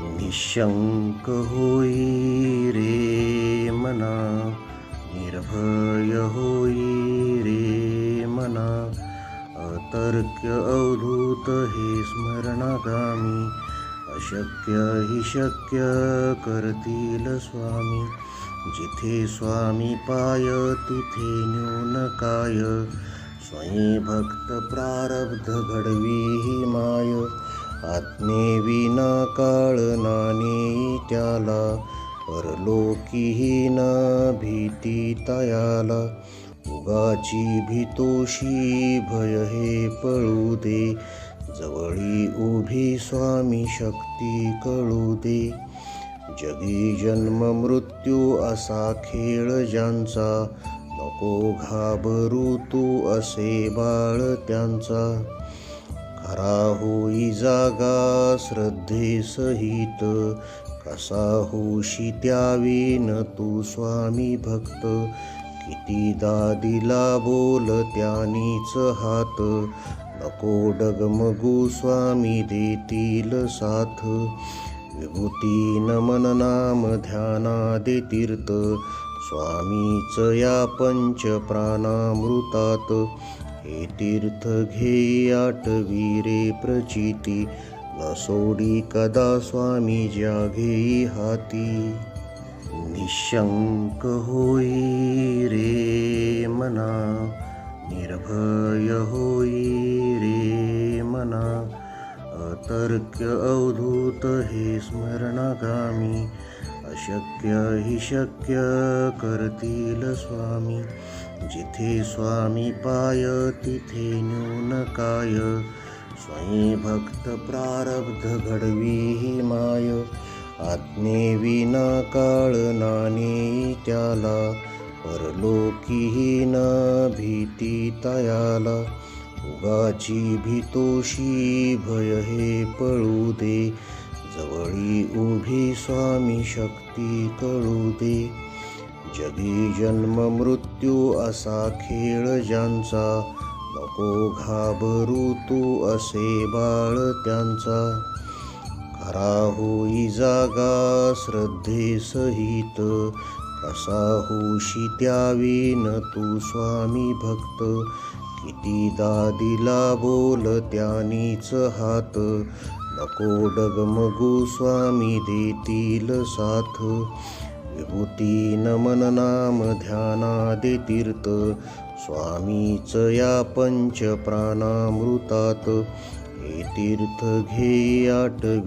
निशंक होई रे मना, निर्भय होई रे मना. अतर्क्य अवधूत हे स्मरणागामी, अशक्य हि शक्य करतील स्वामी. जिथे स्वामी पाय तिथे न्यून काय, स्वयं भक्त प्रारब्ध घडवी ही माय. आज्ञेविना काळ नाने त्याला, परलोकीही न भीती तयाला. उगाची भीतोशी भय हे पळू दे, जवळी उभी स्वामी शक्ती कळू दे. जगी जन्म मृत्यू असा खेळ ज्यांचा, नको घाबरू तू असे बाळ त्यांचा. खरा होई जागा श्रद्धे सहित, कसा होशी त्यावीन तू स्वामी भक्त. कितीदा दिला बोल त्यानीच हात, नको डगमगू स्वामी देतील साथ. विभूती नमन नाम ध्यानादे तीर्थ, स्वामीच या पंच प्राणामृतात. हे तीर्थ घेई आठवी रे प्रचिती, न सोडी कदा स्वामी ज्या घेई हाती. निशंक होई रे मना, निर्भय होई रे मना. अतर्क्य अवधूत हे स्मरणागामी, अशक्य हि शक्य करतील स्वामी. जिथे स्वामी पाय तिथे न्यून काय, स्वयं भक्त प्रारब्ध घडवी ही माय. आज्ञेविना काळ नाने त्याला, परलोकीही न भीती तयाला. उगाची भीतोशी भय हे पळू दे, जवळी उभी स्वामी शक्ती कळू दे. जगी जन्म मृत्यू असा खेळ ज्यांचा, नको घाबरू तू असे बाळ त्यांचा. खरा होई जागा श्रद्धे सहित, कसा होशी त्यावीन तू स्वामी भक्त. कितीदा दिला बोल त्यानीच हात, नको डगमगू स्वामी देतील साथ. विभूती नमन नाम ध्यानादे तीर्थ, स्वामीच या पंच प्राणामृतात. हे तीर्थ घेई आठवी